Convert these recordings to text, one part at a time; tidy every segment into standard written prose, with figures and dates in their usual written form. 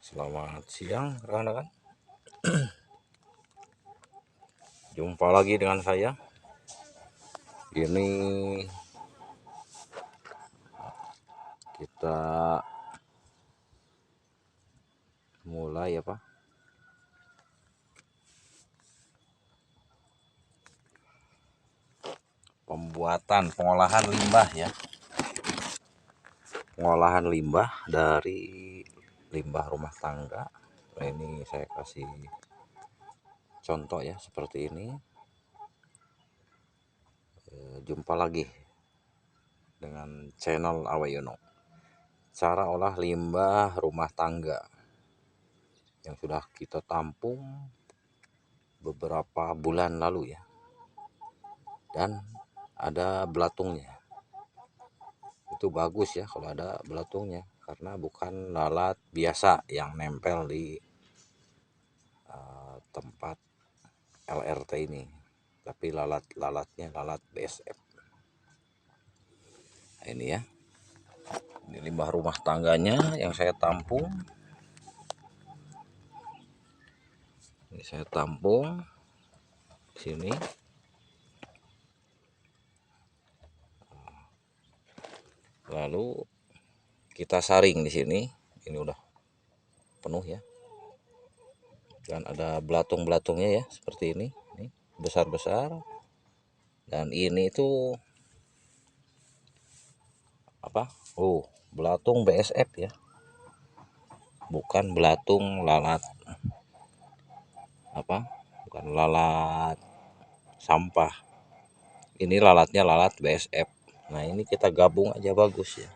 Selamat siang rekan-rekan. Jumpa lagi dengan saya. Ini kita mulai pembuatan pengolahan limbah ya. Pengolahan limbah dari limbah rumah tangga. Nah, ini saya kasih contoh ya seperti ini. Jumpa lagi dengan channel Awayono. Cara olah limbah rumah tangga yang sudah kita tampung beberapa bulan lalu ya. Dan ada belatungnya. Itu bagus ya kalau ada belatungnya, karena bukan lalat biasa yang nempel di tempat LRT ini, tapi lalatnya lalat BSF. Nah, ini ya, ini limbah rumah tangganya yang saya tampung. Ini saya tampung di sini. Lalu kita saring di sini. Ini udah penuh ya. Dan ada belatung-belatungnya ya, seperti ini. Ini besar-besar. Dan ini itu belatung BSF ya. Bukan belatung lalat bukan lalat sampah. Ini lalatnya lalat BSF. Nah, ini kita gabung aja bagus ya.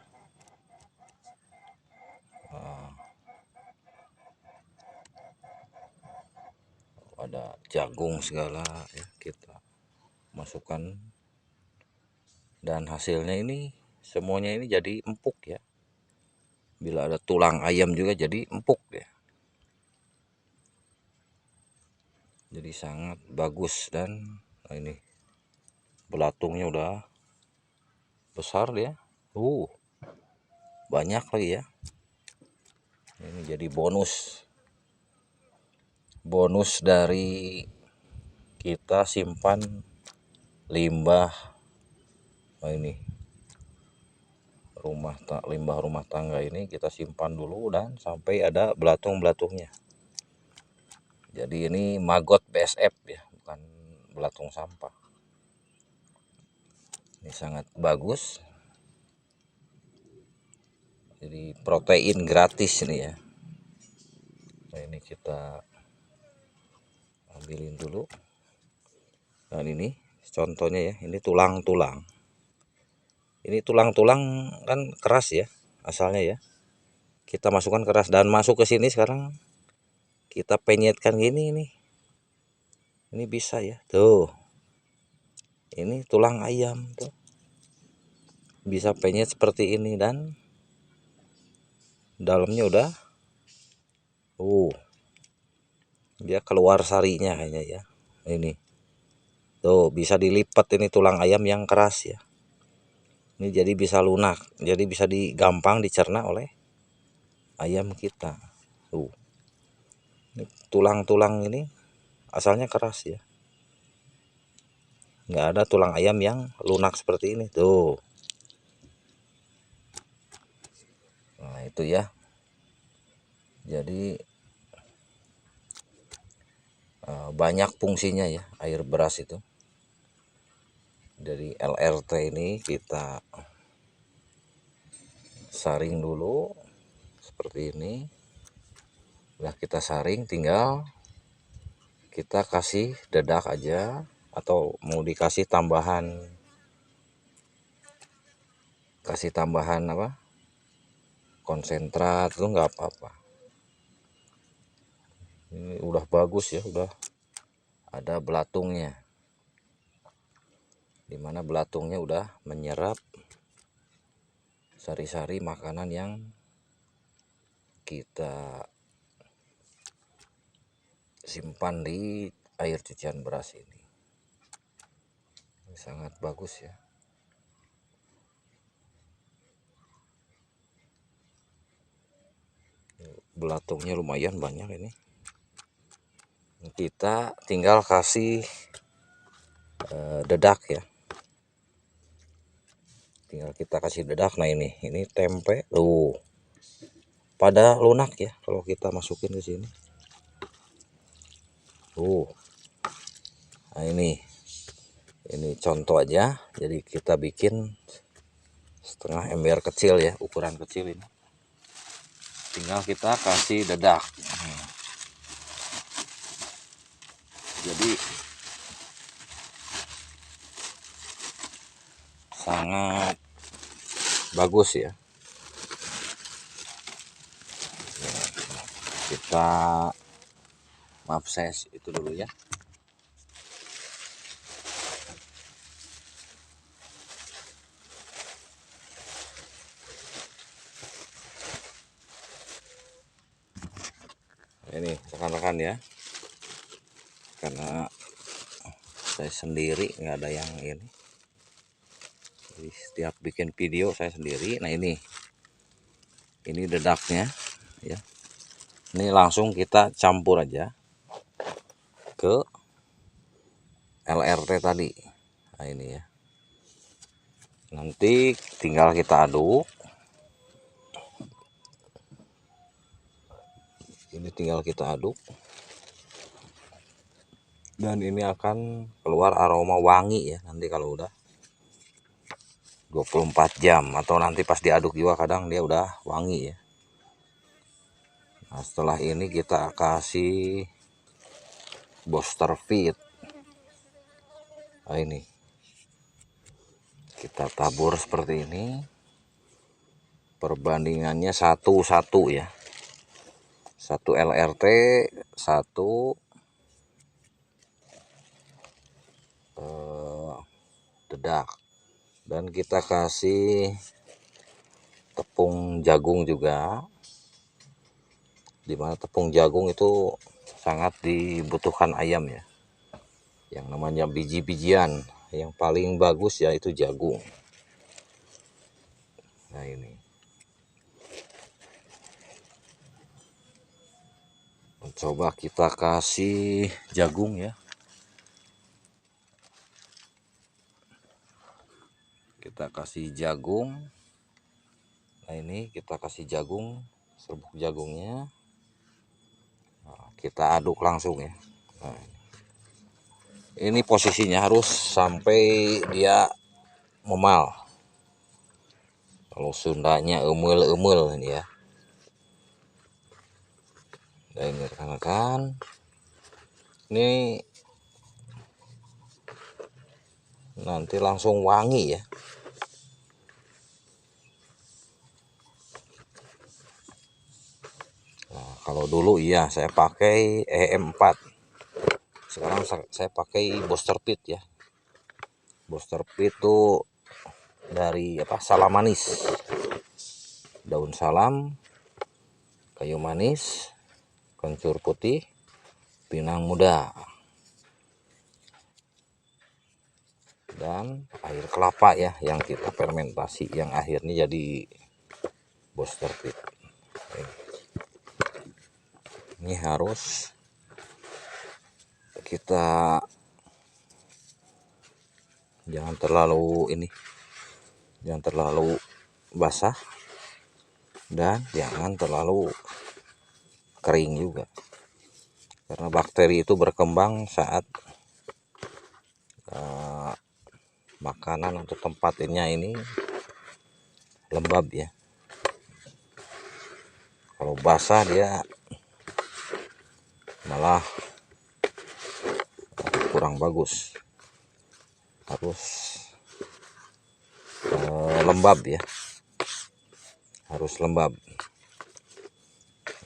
Ada jagung segala ya, kita masukkan, dan hasilnya ini semuanya ini jadi empuk ya. Bila ada tulang ayam juga jadi empuk ya. Jadi sangat bagus. Dan ini belatungnya udah besar ya. Banyak lagi ya. Ini jadi bonus dari kita simpan limbah. Nah, ini limbah rumah tangga ini kita simpan dulu dan sampai ada belatung-belatungnya. Jadi ini maggot BSF ya, bukan belatung sampah. Ini sangat bagus. Jadi protein gratis ini ya. Nah, ini kita ambilin dulu. Dan ini contohnya ya, ini tulang-tulang. Ini tulang-tulang kan keras ya asalnya ya. Kita masukkan keras dan masuk ke sini sekarang. Kita penyetkan gini nih. Ini bisa ya. Tuh. Ini tulang ayam tuh. Bisa penyet seperti ini dan dalamnya udah dia keluar sarinya kayaknya ya. Ini. Tuh, bisa dilipat ini tulang ayam yang keras ya. Ini jadi bisa lunak. Jadi bisa gampang dicerna oleh ayam kita. Tuh. Ini tulang-tulang ini asalnya keras ya. Nggak ada tulang ayam yang lunak seperti ini tuh. Nah, itu ya. Jadi banyak fungsinya ya air beras itu. Dari LRT ini kita saring dulu seperti ini. Udah kita saring, tinggal kita kasih dedak aja, atau mau dikasih tambahan konsentrat itu nggak apa-apa. Ini udah bagus ya, udah ada belatungnya, dimana belatungnya udah menyerap sari-sari makanan yang kita simpan di air cucian beras ini. Sangat bagus ya. belatungnya lumayan banyak ini. Kita tinggal kasih dedak ya, tinggal kita kasih dedak. Nah ini tempe tuh pada lunak ya kalau kita masukin ke sini tuh. Nah ini contoh aja, jadi kita bikin setengah ember kecil ya, ukuran kecil ini, tinggal kita kasih dedak. Jadi sangat bagus ya. Kita maaf saya itu dulu ya. Ini rekan-rekan ya, karena saya sendiri nggak ada yang ini, jadi setiap bikin video saya sendiri. Nah ini dedaknya ya, ini langsung kita campur aja ke LRT tadi. Nah ini ya, nanti tinggal kita aduk. Ini tinggal kita aduk dan ini akan keluar aroma wangi ya nanti kalau udah 24 jam, atau nanti pas diaduk juga kadang dia udah wangi ya. Nah setelah ini kita kasih booster feed. Nah ini kita tabur seperti ini, perbandingannya 1:1 ya, 1 LRT 1 dedak. Dan kita kasih tepung jagung juga, dimana tepung jagung itu sangat dibutuhkan ayam ya, yang namanya biji-bijian yang paling bagus ya itu jagung. Nah ini coba kita kasih jagung ya, kita kasih jagung. Nah ini kita kasih jagung, serbuk jagungnya. Nah, kita aduk langsung ya. Nah, ini posisinya harus sampai dia memal, kalau Sundanya emul-emul ini ya. Nah ini rekan-rekan, ini nanti langsung wangi ya. Nah, kalau dulu iya saya pakai EM4, sekarang saya pakai booster pit ya. Booster pit itu dari salam manis, daun salam, kayu manis, kencur putih, pinang muda, dan air kelapa ya yang kita fermentasi, yang akhirnya jadi booster pit. Ini harus kita jangan terlalu basah dan jangan terlalu kering juga, karena bakteri itu berkembang saat makanan atau tempatnya ini lembab ya. Kalau basah dia malah kurang bagus, harus lembab ya, harus lembab.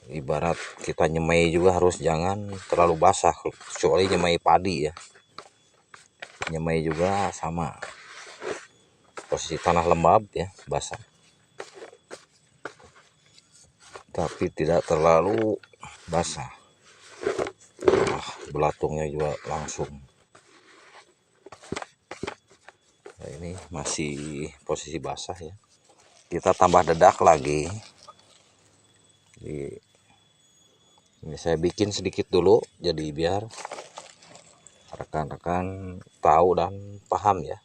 Ibarat kita nyemai juga harus jangan terlalu basah, kecuali nyemai padi ya. Nyemai juga sama, posisi tanah lembab ya, basah, tapi tidak terlalu basah. Nah, belatungnya juga langsung. Nah, ini masih posisi basah ya. Kita tambah dedak lagi. Ini saya bikin sedikit dulu, jadi biar rekan-rekan tahu dan paham ya.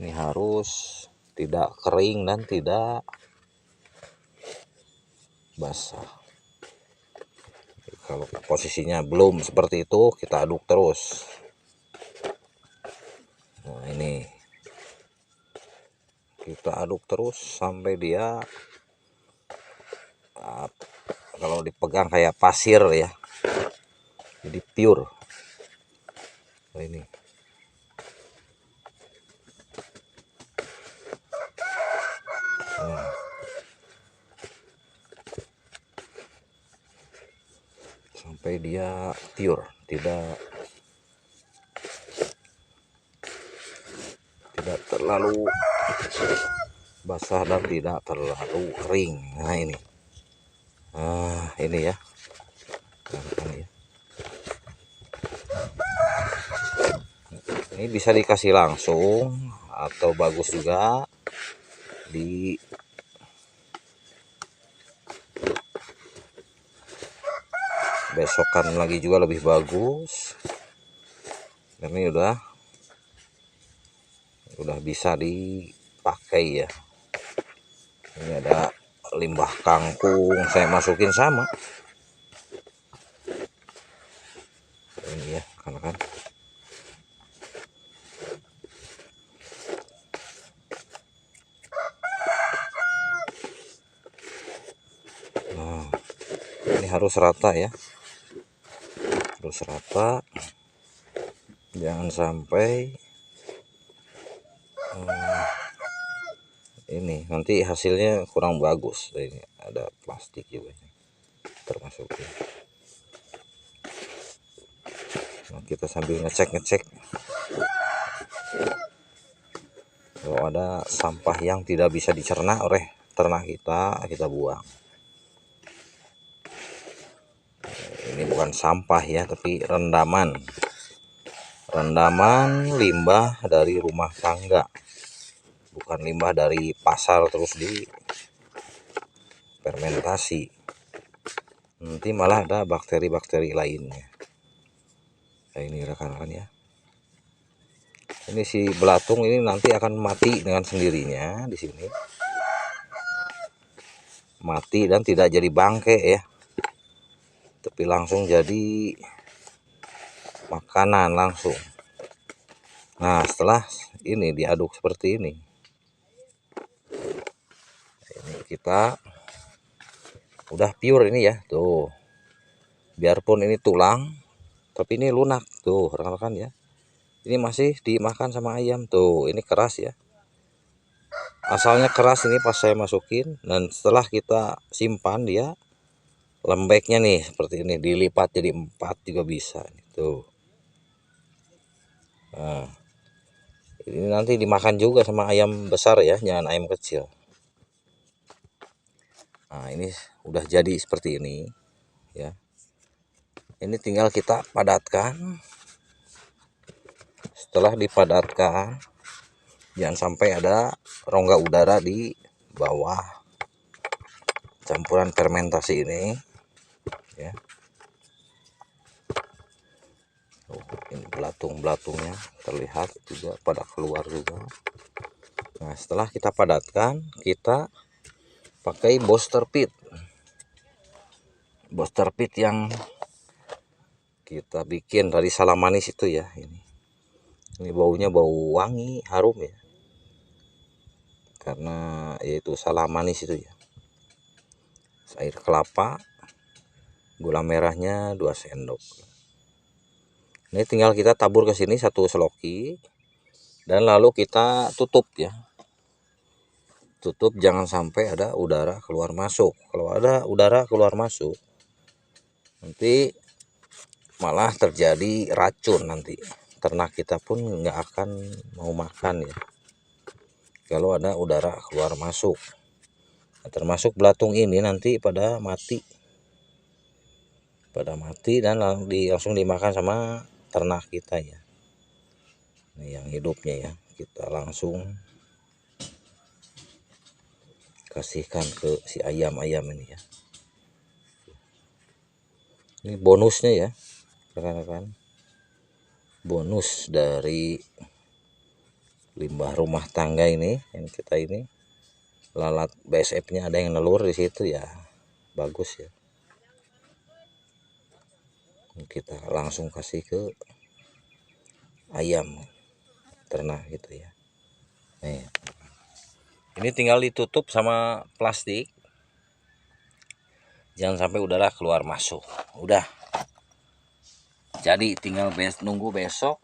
Ini harus tidak kering dan tidak basah. Kalau posisinya belum seperti itu, kita aduk terus. Nah, ini kita aduk terus sampai dia kalau dipegang kayak pasir ya, jadi pure. Nah, ini sampai dia pure, tidak terlalu basah dan tidak terlalu kering. Nah ini ya. Ini bisa dikasih langsung atau bagus juga di besokan lagi juga lebih bagus. Ini udah bisa dipakai ya. Ini ada limbah kangkung saya masukin sama. Ini ya, kan. Nah, ini harus rata ya. Harus rata. Jangan sampai ini nanti hasilnya kurang bagus. Ini ada plastik juga ini termasuk ya. Nah, kita sambil ngecek kalau ada sampah yang tidak bisa dicerna oleh ternak kita buang. Ini bukan sampah ya, tapi rendaman limbah dari rumah tangga, bukan limbah dari pasar terus di fermentasi. Nanti malah ada bakteri-bakteri lainnya. Nah, ini rekan-rekan ya. Ini si belatung ini nanti akan mati dengan sendirinya di sini. Mati dan tidak jadi bangke ya. Tapi langsung jadi makanan langsung. Nah, setelah ini diaduk seperti ini. Ini kita udah pure ini ya. Tuh. Biarpun ini tulang, tapi ini lunak tuh, rekan-rekan ya. Ini masih dimakan sama ayam tuh. Ini keras ya. Asalnya keras ini pas saya masukin, dan setelah kita simpan dia lembeknya nih seperti ini, dilipat jadi 4 juga bisa tuh. Nah, ini nanti dimakan juga sama ayam besar ya, jangan ayam kecil. Nah, ini udah jadi seperti ini ya. Ini tinggal kita padatkan. Setelah dipadatkan, jangan sampai ada rongga udara di bawah campuran fermentasi ini ya. Ini belatung-belatungnya terlihat juga pada keluar juga. Nah, setelah kita padatkan, kita pakai booster pit yang kita bikin dari salamanis itu ya. Ini baunya bau wangi, harum ya, karena yaitu salamanis itu ya. Air kelapa, gula merahnya 2 sendok. Ini tinggal kita tabur ke sini 1 seloki, dan lalu kita tutup ya. Tutup, jangan sampai ada udara keluar masuk. Kalau ada udara keluar masuk, nanti malah terjadi racun. Nanti ternak kita pun nggak akan mau makan ya, kalau ada udara keluar masuk. Nah, termasuk belatung ini nanti pada mati dan langsung dimakan sama ternak kita ya. Ini yang hidupnya ya, kita langsung kasihkan ke si ayam ini ya. Ini bonusnya ya rekan-rekan, bonus dari limbah rumah tangga ini yang kita ini, lalat BSF-nya ada yang nelur di situ ya, bagus ya. Kita langsung kasih ke ayam ternak gitu ya. Nih, ini tinggal ditutup sama plastik, jangan sampai udara keluar masuk. Udah, jadi tinggal nunggu besok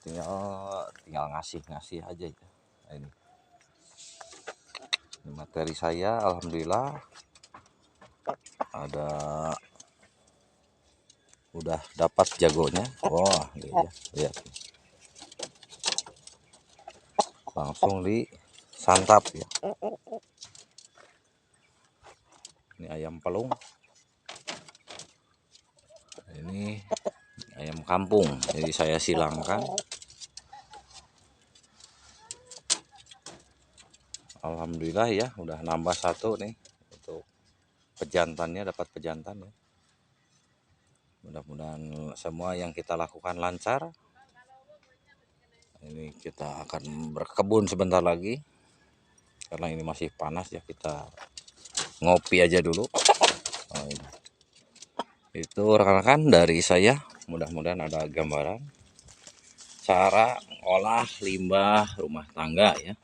tinggal ngasih aja ya. Nah, ini materi saya, alhamdulillah ada, udah dapat jagonya. Wah, lihat langsung disantap ya. Ini ayam pelung, ini ayam kampung, jadi saya silangkan. Alhamdulillah ya, udah nambah satu nih untuk pejantannya, dapat pejantan ya. Mudah-mudahan semua yang kita lakukan lancar. Ini kita akan berkebun sebentar lagi karena ini masih panas ya, kita ngopi aja dulu. Oh, itu rekan-rekan dari saya, mudah-mudahan ada gambaran cara olah limbah rumah tangga ya.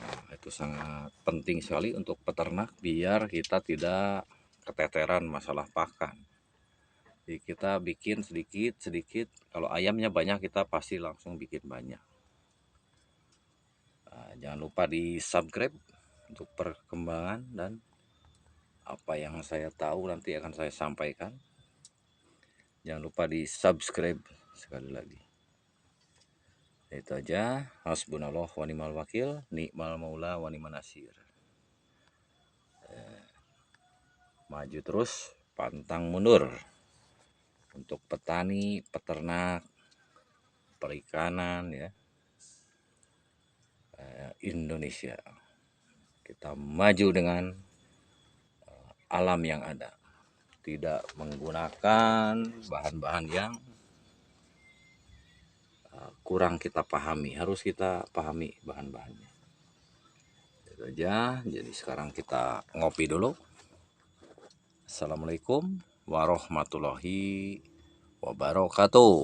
Nah, itu sangat penting sekali untuk peternak biar kita tidak keteteran masalah pakan. Jadi kita bikin sedikit, kalau ayamnya banyak kita pasti langsung bikin banyak. Nah, jangan lupa di subscribe untuk perkembangan dan apa yang saya tahu nanti akan saya sampaikan. Jangan lupa di subscribe sekali lagi. Itu aja. Hasbunallah wa ni'mal wakil, ni'mal maula wa ni'man nasir. Maju terus, pantang mundur untuk petani, peternak, perikanan ya, Indonesia. Kita maju dengan alam yang ada, tidak menggunakan bahan-bahan yang kurang kita pahami. Harus kita pahami bahan-bahannya. Itu aja. Jadi sekarang kita ngopi dulu. Assalamualaikum warahmatullahi wabarakatuh.